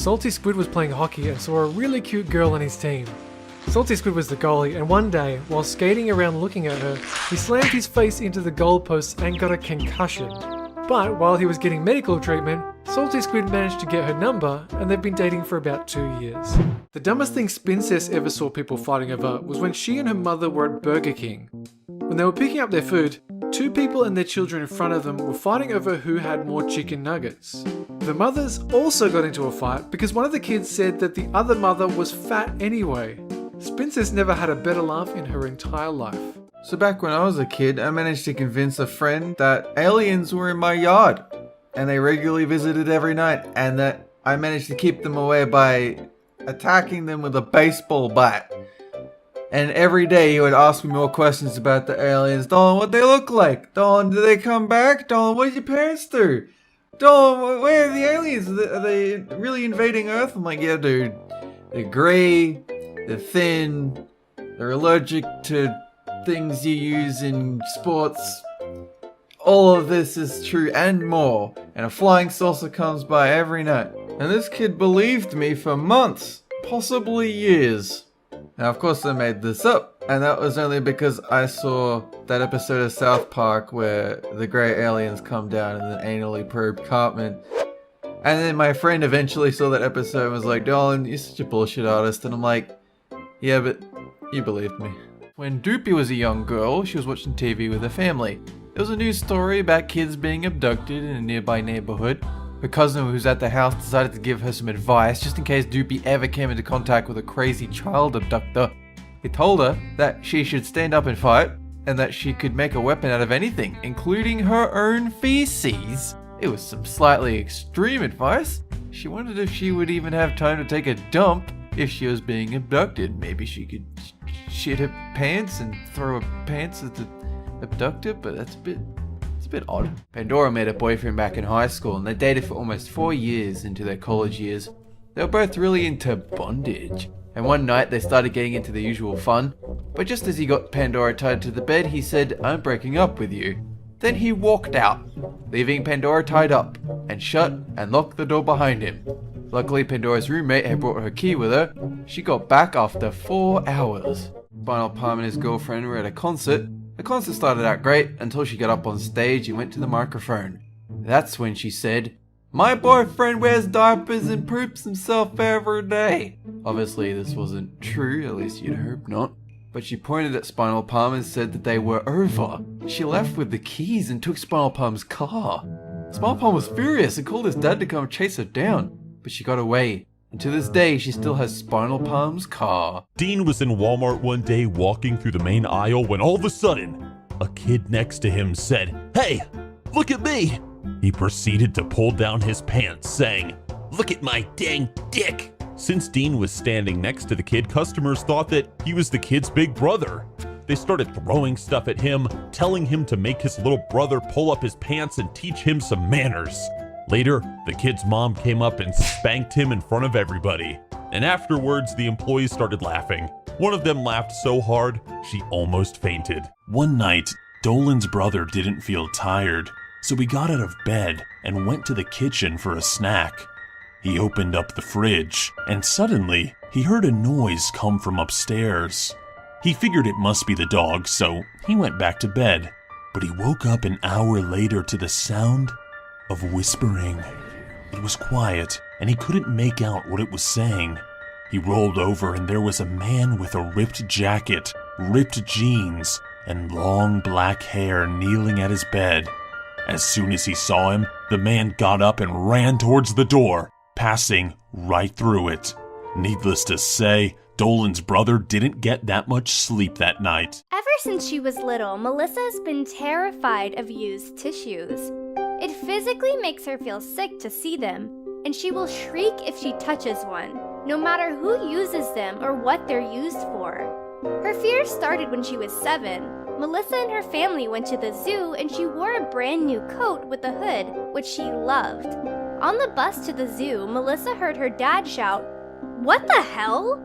Salty Squid was playing hockey and saw a really cute girl on his team. Salty Squid was the goalie, and one day, while skating around looking at her, he slammed his face into the goalpost and got a concussion. But while he was getting medical treatment, Salty Squid managed to get her number, and they've been dating for about 2 years. The dumbest thing Spincess ever saw people fighting over was when she and her mother were at Burger King. When they were picking up their food, 2 people and their children in front of them were fighting over who had more chicken nuggets. The mothers also got into a fight because one of the kids said that the other mother was fat anyway. Spincess never had a better laugh in her entire life. So back when I was a kid, I managed to convince a friend that aliens were in my yard and they regularly visited every night, and that I managed to keep them away by attacking them with a baseball bat. And every day he would ask me more questions about the aliens. Dolan, what they look like? Dolan, do they come back? Dolan, what did your parents do? Dolan, where are the aliens? Are they really invading Earth? I'm like, yeah, dude. They're grey, they're thin, they're allergic to things you use in sports. All of this is true and more. And a flying saucer comes by every night. And this kid believed me for months, possibly years. Now, of course, I made this up, and that was only because I saw that episode of South Park where the grey aliens come down in an anally probed Cartman. And then my friend eventually saw that episode and was like, Dolan, you're such a bullshit artist. And I'm like, yeah, but you believed me. When Doopy was a young girl, she was watching TV with her family. There was a news story about kids being abducted in a nearby neighborhood. Her cousin who's at the house decided to give her some advice just in case Doopy ever came into contact with a crazy child abductor. He told her that she should stand up and fight, and that she could make a weapon out of anything, including her own feces. It was some slightly extreme advice. She wondered if she would even have time to take a dump if she was being abducted. Maybe she could shit her pants and throw her pants at the abductor, but that's a bit odd. Pandora met her boyfriend back in high school, and they dated for almost 4 years into their college years. They were both really into bondage, and one night they started getting into the usual fun, but just as he got Pandora tied to the bed, he said, "I'm breaking up with you." Then he walked out, leaving Pandora tied up, and shut and locked the door behind him. Luckily, Pandora's roommate had brought her key with her. She got back after 4 hours. Spinal Palm and his girlfriend were at a concert. The concert started out great until she got up on stage and went to the microphone. That's when she said, "My boyfriend wears diapers and poops himself every day." Obviously this wasn't true, at least you'd hope not. But she pointed at Spinal Palm and said that they were over. She left with the keys and took Spinal Palm's car. Spinal Palm was furious and called his dad to come chase her down, but she got away. And to this day, she still has Spinal Palm's car. Dean was in Walmart one day walking through the main aisle when all of a sudden, a kid next to him said, "Hey, look at me." He proceeded to pull down his pants, saying, "Look at my dang dick." Since Dean was standing next to the kid, customers thought that he was the kid's big brother. They started throwing stuff at him, telling him to make his little brother pull up his pants and teach him some manners. Later, the kid's mom came up and spanked him in front of everybody. And afterwards, the employees started laughing. One of them laughed so hard, she almost fainted. One night, Dolan's brother didn't feel tired, so he got out of bed and went to the kitchen for a snack. He opened up the fridge, and suddenly, he heard a noise come from upstairs. He figured it must be the dog, so he went back to bed. But he woke up an hour later to the sound of whispering. It was quiet, and he couldn't make out what it was saying. He rolled over, and there was a man with a ripped jacket, ripped jeans, and long black hair kneeling at his bed. As soon as he saw him, the man got up and ran towards the door, passing right through it. Needless to say, Dolan's brother didn't get that much sleep that night. Ever since she was little, Melissa has been terrified of used tissues. It physically makes her feel sick to see them, and she will shriek if she touches one, no matter who uses them or what they're used for. Her fears started when she was 7. Melissa and her family went to the zoo, and she wore a brand new coat with a hood, which she loved. On the bus to the zoo, Melissa heard her dad shout, "What the hell?"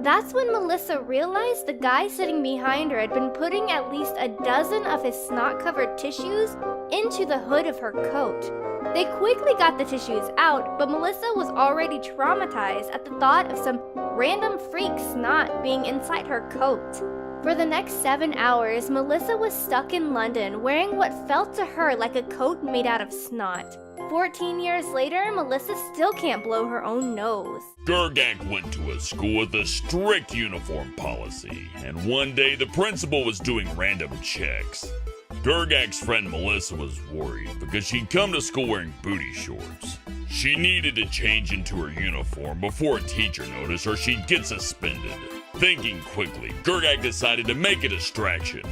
That's when Melissa realized the guy sitting behind her had been putting at least a dozen of his snot-covered tissues into the hood of her coat. They quickly got the tissues out, but Melissa was already traumatized at the thought of some random freak snot being inside her coat. For the next 7 hours, Melissa was stuck in London wearing what felt to her like a coat made out of snot. 14 years later, Melissa still can't blow her own nose. Gergak went to a school with a strict uniform policy, and one day the principal was doing random checks. Gergak's friend Melissa was worried because she'd come to school wearing booty shorts. She needed to change into her uniform before a teacher noticed or she'd get suspended. Thinking quickly, Gergak decided to make a distraction.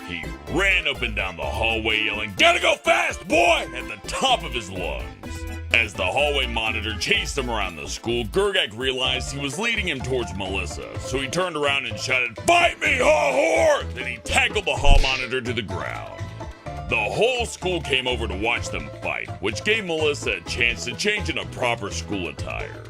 He ran up and down the hallway yelling, "Gotta go fast, boy!" at the top of his lungs. As the hallway monitor chased him around the school, Gergak realized he was leading him towards Melissa, so he turned around and shouted, "Fight me, hall whore!" Then he tackled the hall monitor to the ground. The whole school came over to watch them fight, which gave Melissa a chance to change into proper school attire.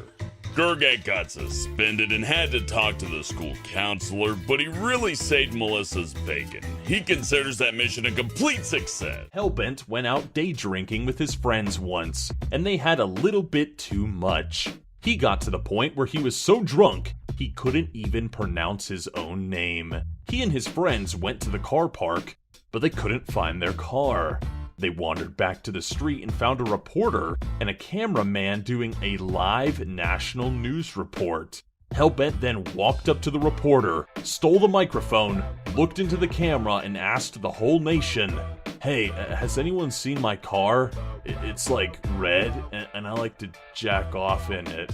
Gergak got suspended and had to talk to the school counselor, but he really saved Melissa's bacon. He considers that mission a complete success. Hellbent went out day drinking with his friends once, and they had a little bit too much. He got to the point where he was so drunk, he couldn't even pronounce his own name. He and his friends went to the car park, but they couldn't find their car. They wandered back to the street and found a reporter and a cameraman doing a live national news report. Hellbent then walked up to the reporter, stole the microphone, looked into the camera, and asked the whole nation, "Hey, has anyone seen my car? It's like red, and I like to jack off in it."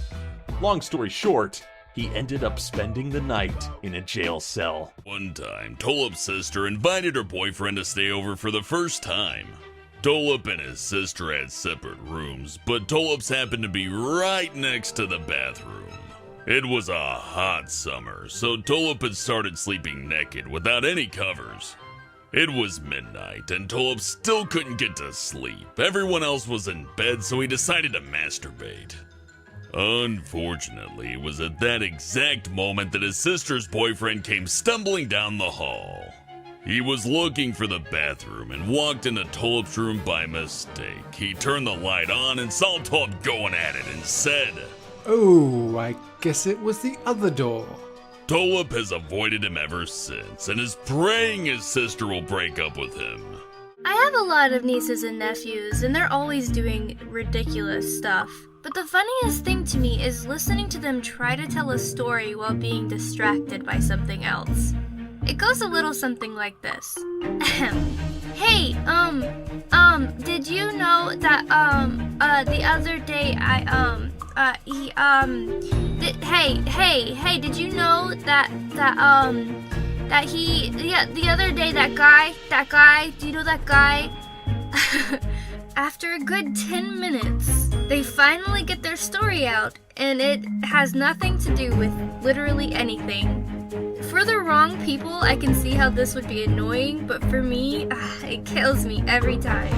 Long story short, he ended up spending the night in a jail cell. One time, Tolop's sister invited her boyfriend to stay over for the first time. Tolop and his sister had separate rooms, but Tolop's happened to be right next to the bathroom. It was a hot summer, so Tolop had started sleeping naked without any covers. It was midnight, and Tolop still couldn't get to sleep. Everyone else was in bed, so he decided to masturbate. Unfortunately, it was at that exact moment that his sister's boyfriend came stumbling down the hall. He was looking for the bathroom and walked into Tolop's room by mistake. He turned the light on and saw Tolop going at it and said, Oh, I guess it was the other door. Tolop has avoided him ever since and is praying his sister will break up with him. I have a lot of nieces and nephews, and they're always doing ridiculous stuff. But the funniest thing to me is listening to them try to tell a story while being distracted by something else. It goes a little something like this. Hey, did you know that, the other day hey, did you know that the other day that guy, do you know that guy? After a good 10 minutes, they finally get their story out, and it has nothing to do with literally anything. For the wrong people, I can see how this would be annoying, but for me, it kills me every time.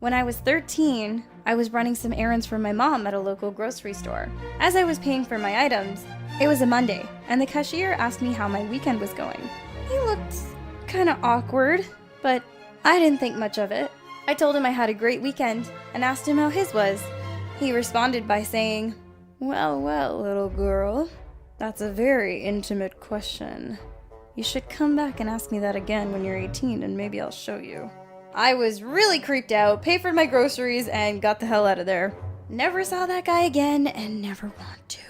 When I was 13, I was running some errands for my mom at a local grocery store. As I was paying for my items, it was a Monday, and the cashier asked me how my weekend was going. He looked kinda awkward, but I didn't think much of it. I told him I had a great weekend and asked him how his was. He responded by saying, well, little girl, that's a very intimate question. You should come back and ask me that again when you're 18 and maybe I'll show you. I was really creeped out, paid for my groceries, and got the hell out of there. Never saw that guy again and never want to.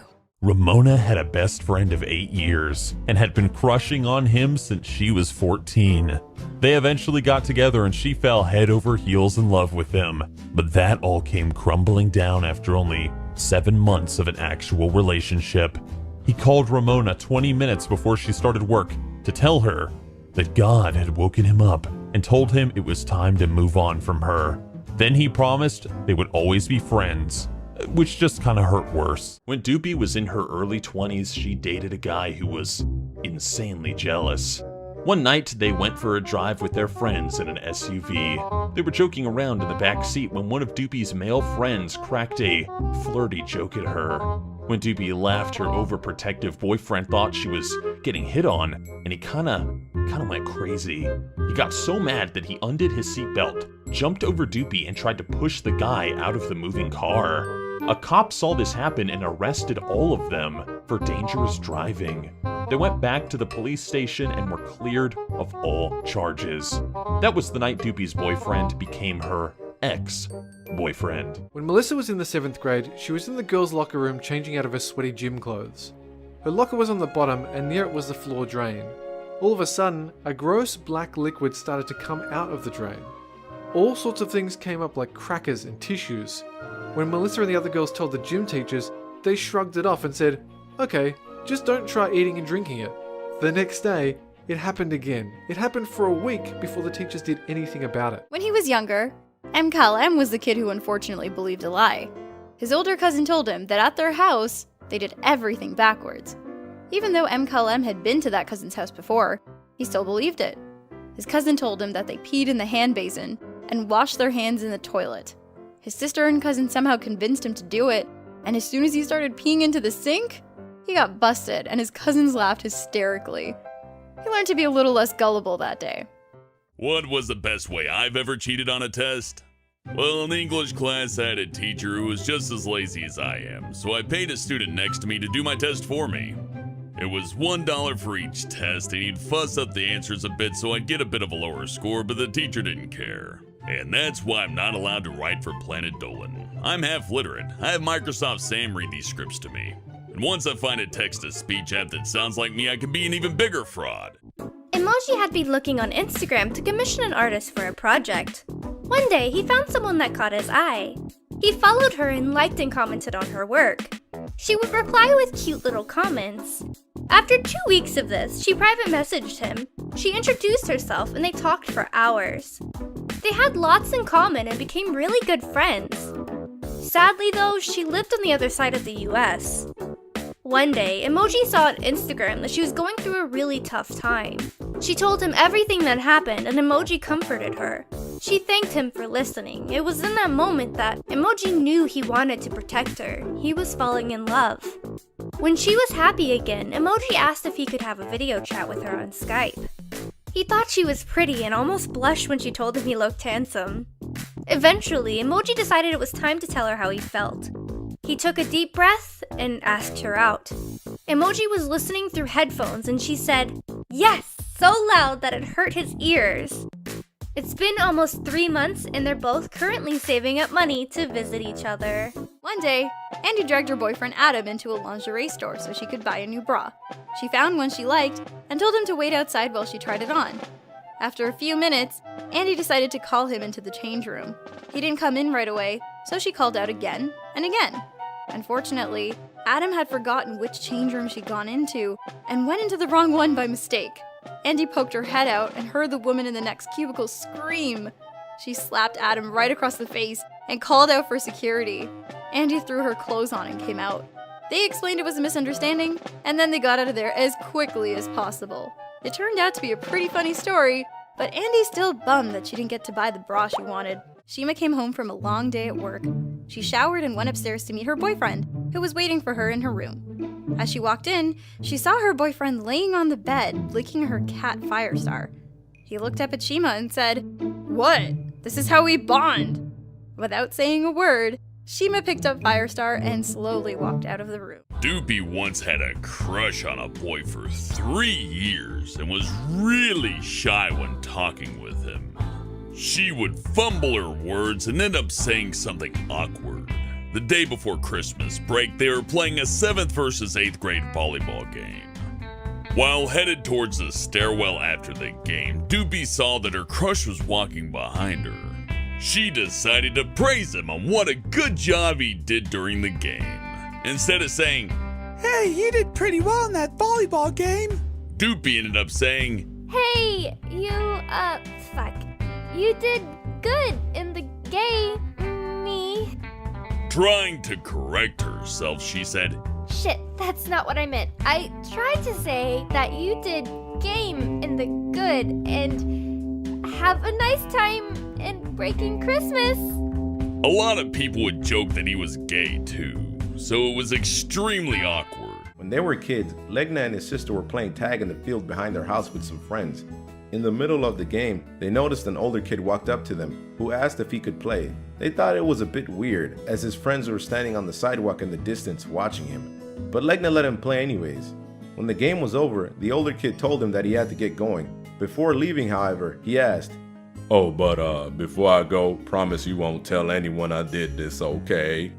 Ramona had a best friend of 8 years and had been crushing on him since she was 14. They eventually got together and she fell head over heels in love with him. But that all came crumbling down after only 7 months of an actual relationship. He called Ramona 20 minutes before she started work to tell her that God had woken him up and told him it was time to move on from her. Then he promised they would always be friends, which just kind of hurt worse. When Doopy was in her early 20s, she dated a guy who was insanely jealous. One night, they went for a drive with their friends in an SUV. They were joking around in the back seat when one of Doopy's male friends cracked a flirty joke at her. When Doopy laughed, her overprotective boyfriend thought she was getting hit on, and he kinda went crazy. He got so mad that he undid his seatbelt, jumped over Doopy and tried to push the guy out of the moving car. A cop saw this happen and arrested all of them for dangerous driving. They went back to the police station and were cleared of all charges. That was the night Doopy's boyfriend became her ex-boyfriend. When Melissa was in the 7th grade, she was in the girls' locker room changing out of her sweaty gym clothes. Her locker was on the bottom and near it was the floor drain. All of a sudden, a gross black liquid started to come out of the drain. All sorts of things came up like crackers and tissues. When Melissa and the other girls told the gym teachers, they shrugged it off and said, "Okay, just don't try eating and drinking it." The next day, it happened again. It happened for a week before the teachers did anything about it. When he was younger, M. was the kid who unfortunately believed a lie. His older cousin told him that at their house, they did everything backwards. Even though M. had been to that cousin's house before, he still believed it. His cousin told him that they peed in the hand basin and washed their hands in the toilet. His sister and cousin somehow convinced him to do it, and as soon as he started peeing into the sink, he got busted and his cousins laughed hysterically. He learned to be a little less gullible that day. What was the best way I've ever cheated on a test? Well, in English class, I had a teacher who was just as lazy as I am, so I paid a student next to me to do my test for me. It was $1 for each test, and he'd fuss up the answers a bit so I'd get a bit of a lower score, but the teacher didn't care. And that's why I'm not allowed to write for Planet Dolan. I'm half literate. I have Microsoft Sam read these scripts to me. And once I find a text-to-speech app that sounds like me, I can be an even bigger fraud. Emoji had been looking on Instagram to commission an artist for a project. One day, he found someone that caught his eye. He followed her and liked and commented on her work. She would reply with cute little comments. After 2 weeks of this, she private messaged him. She introduced herself and they talked for hours. They had lots in common and became really good friends. Sadly though, she lived on the other side of the US. One day, Emoji saw on Instagram that she was going through a really tough time. She told him everything that happened and Emoji comforted her. She thanked him for listening. It was in that moment that Emoji knew he wanted to protect her. He was falling in love. When she was happy again, Emoji asked if he could have a video chat with her on Skype. He thought she was pretty and almost blushed when she told him he looked handsome. Eventually, Emoji decided it was time to tell her how he felt. He took a deep breath and asked her out. Emoji was listening through headphones and she said, "Yes!" so loud that it hurt his ears. It's been almost 3 months and they're both currently saving up money to visit each other. One day, Andy dragged her boyfriend Adam into a lingerie store so she could buy a new bra. She found one she liked and told him to wait outside while she tried it on. After a few minutes, Andy decided to call him into the change room. He didn't come in right away, so she called out again and again. Unfortunately, Adam had forgotten which change room she'd gone into and went into the wrong one by mistake. Andy poked her head out and heard the woman in the next cubicle scream. She slapped Adam right across the face and called out for security. Andy threw her clothes on and came out. They explained it was a misunderstanding, and then they got out of there as quickly as possible. It turned out to be a pretty funny story, but Andy's still bummed that she didn't get to buy the bra she wanted. Shima came home from a long day at work. She showered and went upstairs to meet her boyfriend, who was waiting for her in her room. As she walked in, she saw her boyfriend laying on the bed, licking her cat Firestar. He looked up at Shima and said, "What? This is how we bond." Without saying a word, Shima picked up Firestar and slowly walked out of the room. Doopy once had a crush on a boy for 3 years and was really shy when talking with him. She would fumble her words and end up saying something awkward. The day before Christmas break, they were playing a 7th versus 8th grade volleyball game. While headed towards the stairwell after the game, Doopy saw that her crush was walking behind her. She decided to praise him on what a good job he did during the game. Instead of saying, "Hey, you did pretty well in that volleyball game," Doopy ended up saying, Hey, you did good in the game, me. Trying to correct herself, she said, Shit, that's not what I meant. I tried to say that you did game in the good and have a nice time in breaking Christmas. A lot of people would joke that he was gay too, so it was extremely awkward. When they were kids, Legna and his sister were playing tag in the field behind their house with some friends. In the middle of the game, they noticed an older kid walked up to them, who asked if he could play. They thought it was a bit weird, as his friends were standing on the sidewalk in the distance watching him. But Legna let him play anyways. When the game was over, the older kid told him that he had to get going. Before leaving, however, he asked, "Oh, but before I go, promise you won't tell anyone I did this, okay?"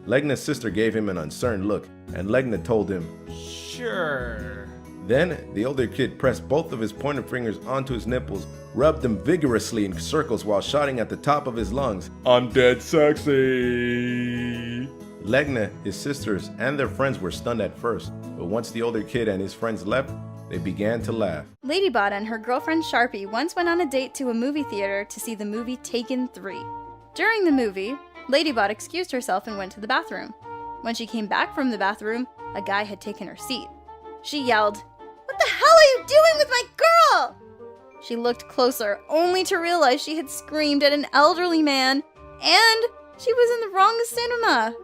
Legna's sister gave him an uncertain look, and Legna told him, Sure. Then, the older kid pressed both of his pointer fingers onto his nipples, rubbed them vigorously in circles while shouting at the top of his lungs, "I'm dead sexy!" Legna, his sisters, and their friends were stunned at first, but once the older kid and his friends left, they began to laugh. Ladybot and her girlfriend Sharpie once went on a date to a movie theater to see the movie Taken 3. During the movie, Ladybot excused herself and went to the bathroom. When she came back from the bathroom, a guy had taken her seat. She yelled, "What the hell are you doing with my girl?" She looked closer, only to realize she had screamed at an elderly man, and she was in the wrong cinema.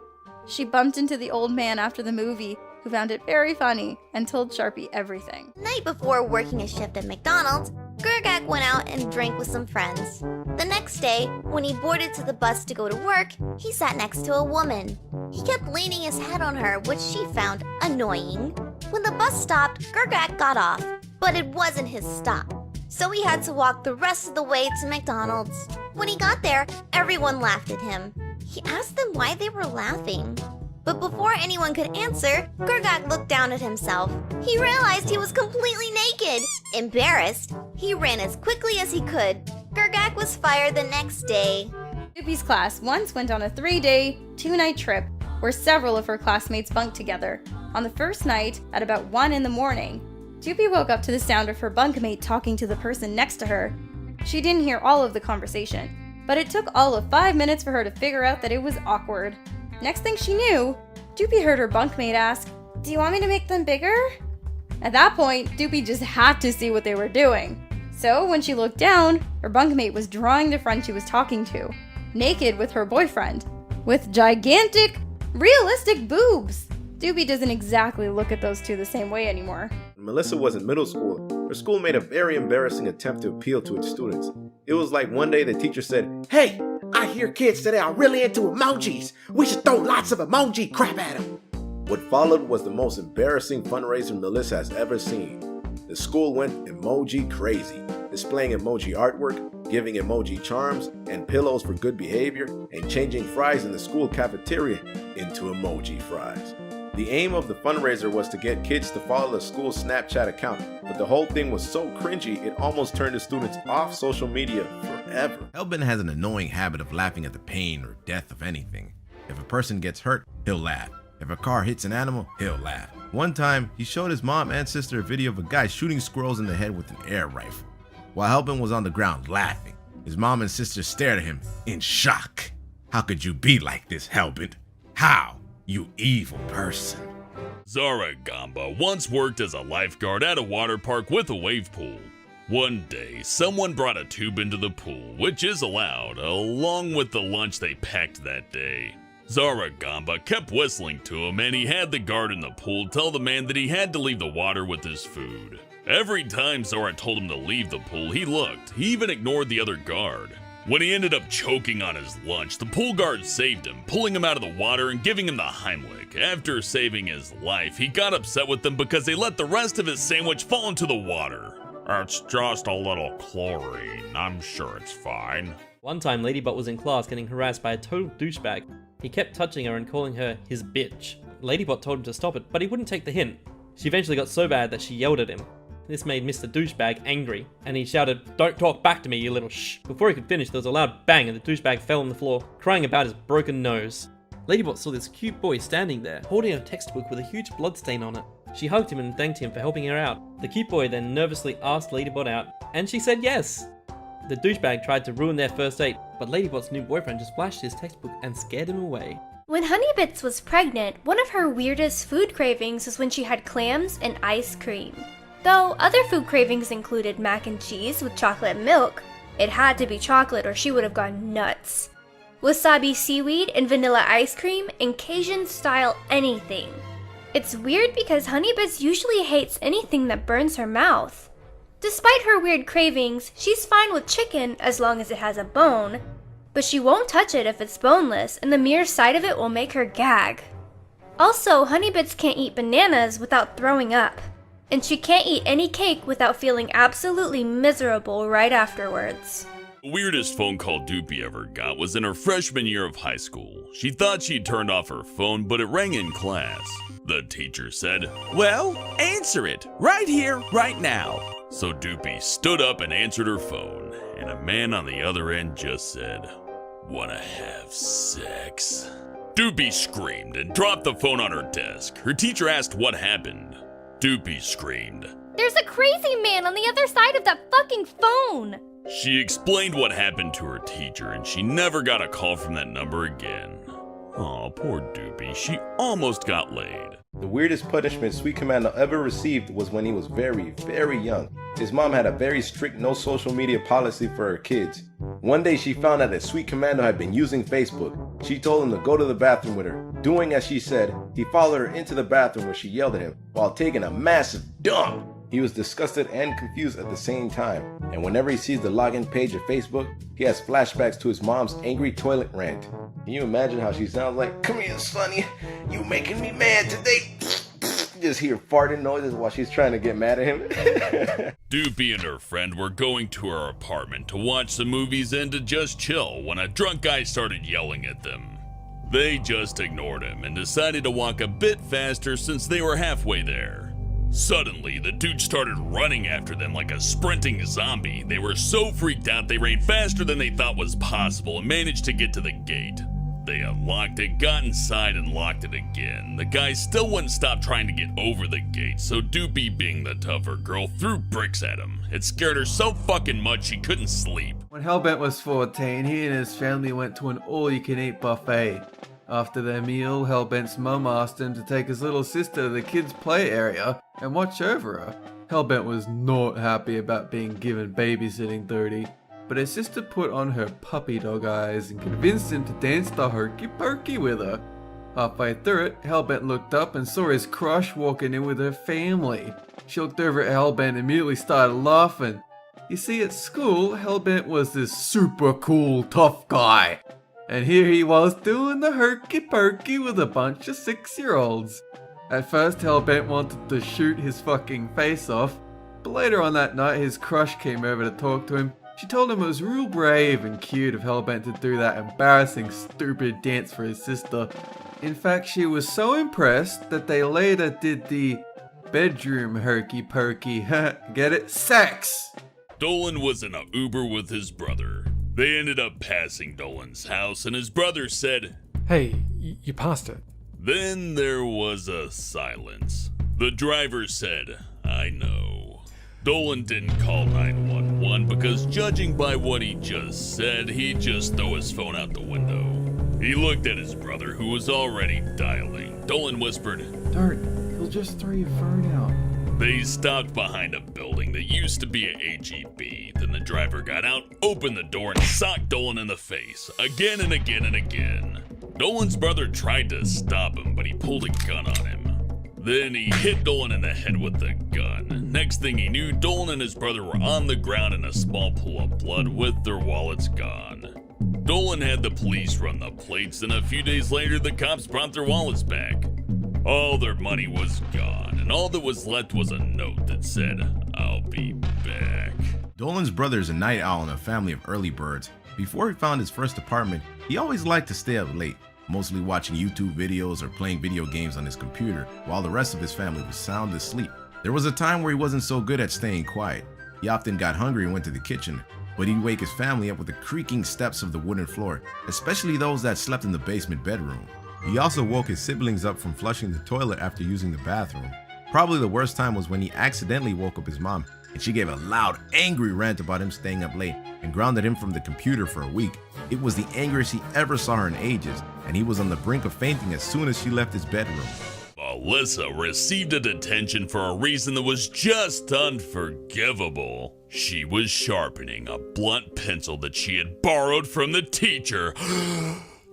She bumped into the old man after the movie, who found it very funny and told Sharpie everything. Night before working a shift at McDonald's, Gergak went out and drank with some friends. The next day, when he boarded to the bus to go to work, he sat next to a woman. He kept leaning his head on her, which she found annoying. When the bus stopped, Gergak got off, but it wasn't his stop. So he had to walk the rest of the way to McDonald's. When he got there, everyone laughed at him. He asked them why they were laughing. But before anyone could answer, Gergak looked down at himself. He realized he was completely naked. Embarrassed, he ran as quickly as he could. Gergak was fired the next day. Doopy's class once went on a 3-day, 2-night trip where several of her classmates bunked together. On the first night, at about 1 in the morning, Doopy woke up to the sound of her bunkmate talking to the person next to her. She didn't hear all of the conversation, but it took all of 5 minutes for her to figure out that it was awkward. Next thing she knew, Doopy heard her bunkmate ask, "Do you want me to make them bigger?" At that point, Doopy just had to see what they were doing. So when she looked down, her bunkmate was drawing the friend she was talking to, naked with her boyfriend, with gigantic, realistic boobs. Doopy doesn't exactly look at those two the same way anymore. When Melissa was in middle school, her school made a very embarrassing attempt to appeal to its students. It was like one day the teacher said, "Hey, I hear kids today are really into emojis. We should throw lots of emoji crap at them." What followed was the most embarrassing fundraiser Melissa has ever seen. The school went emoji crazy, displaying emoji artwork, giving emoji charms and pillows for good behavior, and changing fries in the school cafeteria into emoji fries. The aim of the fundraiser was to get kids to follow the school's Snapchat account, but the whole thing was so cringy it almost turned the students off social media forever. Elvin has an annoying habit of laughing at the pain or death of anything. If a person gets hurt, he'll laugh. If a car hits an animal, he'll laugh. One time, he showed his mom and sister a video of a guy shooting squirrels in the head with an air rifle, while Elvin was on the ground laughing. His mom and sister stared at him in shock. "How could you be like this, Helbin? How? You evil person." Zara Gamba once worked as a lifeguard at a water park with a wave pool. One day, someone brought a tube into the pool, which is allowed, along with the lunch they packed that day. Zara Gamba kept whistling to him, and he had the guard in the pool tell the man that he had to leave the water with his food. Every time Zara told him to leave the pool, he looked. He even ignored the other guard. When he ended up choking on his lunch, the pool guard saved him, pulling him out of the water and giving him the Heimlich. After saving his life, he got upset with them because they let the rest of his sandwich fall into the water. "It's just a little chlorine. I'm sure it's fine." One time, Ladybot was in class getting harassed by a total douchebag. He kept touching her and calling her his bitch. Ladybot told him to stop it, but he wouldn't take the hint. She eventually got so bad that she yelled at him. This made Mr. Douchebag angry, and he shouted, "Don't talk back to me, you little shh." Before he could finish, there was a loud bang and the douchebag fell on the floor, crying about his broken nose. Ladybot saw this cute boy standing there, holding a textbook with a huge bloodstain on it. She hugged him and thanked him for helping her out. The cute boy then nervously asked Ladybot out, and she said yes. The douchebag tried to ruin their first date, but Ladybot's new boyfriend just flashed his textbook and scared him away. When Honeybits was pregnant, one of her weirdest food cravings was when she had clams and ice cream. Though other food cravings included mac and cheese with chocolate milk, it had to be chocolate or she would have gone nuts. Wasabi seaweed and vanilla ice cream and Cajun style anything. It's weird because Honeybits usually hates anything that burns her mouth. Despite her weird cravings, she's fine with chicken as long as it has a bone, but she won't touch it if it's boneless, and the mere sight of it will make her gag. Also, Honeybits can't eat bananas without throwing up, and she can't eat any cake without feeling absolutely miserable right afterwards. The weirdest phone call Doopy ever got was in her freshman year of high school. She thought she'd turned off her phone, but it rang in class. The teacher said, "Well, answer it, right here, right now." So Doopy stood up and answered her phone, and a man on the other end just said, "Wanna have sex?" Doopy screamed and dropped the phone on her desk. Her teacher asked what happened. Doopy screamed, "There's a crazy man on the other side of that fucking phone!" She explained what happened to her teacher, and she never got a call from that number again. Aw, poor Doopy, she almost got laid. The weirdest punishment Sweet Commando ever received was when he was very, very young. His mom had a very strict no social media policy for her kids. One day she found out that Sweet Commando had been using Facebook. She told him to go to the bathroom with her. Doing as she said, he followed her into the bathroom where she yelled at him while taking a massive dump. He was disgusted and confused at the same time, and whenever he sees the login page of Facebook, he has flashbacks to his mom's angry toilet rant. Can you imagine how she sounds like, "Come here, Sonny, you making me mad today." Just hear farting noises while she's trying to get mad at him. Doopy and her friend were going to her apartment to watch some movies and to just chill when a drunk guy started yelling at them. They just ignored him and decided to walk a bit faster since they were halfway there. Suddenly, the dude started running after them like a sprinting zombie. They were so freaked out they ran faster than they thought was possible and managed to get to the gate. They unlocked it, got inside, and locked it again. The guy still wouldn't stop trying to get over the gate, so Doopy, being the tougher girl, threw bricks at him. It scared her so fucking much she couldn't sleep. When Hellbent was 14, he and his family went to an all-you-can-eat buffet. After their meal, Hellbent's mum asked him to take his little sister to the kids' play area and watch over her. Hellbent was not happy about being given babysitting duty, but his sister put on her puppy dog eyes and convinced him to dance the hokey-pokey with her. Halfway through it, Hellbent looked up and saw his crush walking in with her family. She looked over at Hellbent and immediately started laughing. You see, at school, Hellbent was this super cool tough guy. And here he was doing the hokey-pokey with a bunch of 6-year-olds. At first, Hellbent wanted to shoot his fucking face off, but later on that night his crush came over to talk to him. She told him it was real brave and cute of Hellbent to do that embarrassing, stupid dance for his sister. In fact, she was so impressed that they later did the bedroom hokey-pokey. Get it? Sex! Dolan was in an Uber with his brother. They ended up passing Dolan's house, and his brother said, "Hey, you passed it." Then there was a silence. The driver said, "I know." Dolan didn't call 911 because, judging by what he just said, he'd just throw his phone out the window. He looked at his brother, who was already dialing. Dolan whispered, "Don't, he'll just throw your phone out." They stopped behind a building that used to be a AGB. Then the driver got out, opened the door, and socked Dolan in the face, again and again and again. Dolan's brother tried to stop him, but he pulled a gun on him. Then he hit Dolan in the head with the gun. Next thing he knew, Dolan and his brother were on the ground in a small pool of blood with their wallets gone. Dolan had the police run the plates, and a few days later, the cops brought their wallets back. All their money was gone, and all that was left was a note that said, "I'll be back." Dolan's brother is a night owl in a family of early birds. Before he found his first apartment, he always liked to stay up late, mostly watching YouTube videos or playing video games on his computer, while the rest of his family was sound asleep. There was a time where he wasn't so good at staying quiet. He often got hungry and went to the kitchen, but he'd wake his family up with the creaking steps of the wooden floor, especially those that slept in the basement bedroom. He also woke his siblings up from flushing the toilet after using the bathroom. Probably the worst time was when he accidentally woke up his mom, and she gave a loud, angry rant about him staying up late and grounded him from the computer for a week. It was the angriest he ever saw her in ages, and he was on the brink of fainting as soon as she left his bedroom. Alyssa received a detention for a reason that was just unforgivable. She was sharpening a blunt pencil that she had borrowed from the teacher.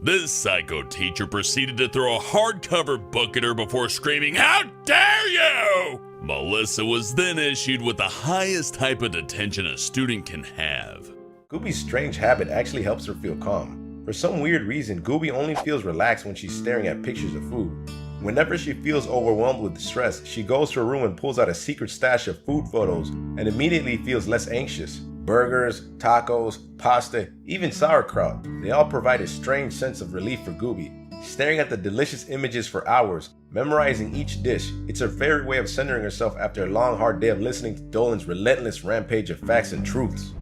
This psycho teacher proceeded to throw a hardcover book at her before screaming, "How dare you!" Melissa was then issued with the highest type of detention a student can have. Gooby's strange habit actually helps her feel calm. For some weird reason, Gooby only feels relaxed when she's staring at pictures of food. Whenever she feels overwhelmed with stress, she goes to her room and pulls out a secret stash of food photos and immediately feels less anxious. Burgers, tacos, pasta, even sauerkraut, they all provide a strange sense of relief for Gooby. Staring at the delicious images for hours, memorizing each dish, it's her favorite way of centering herself after a long hard day of listening to Dolan's relentless rampage of facts and truths.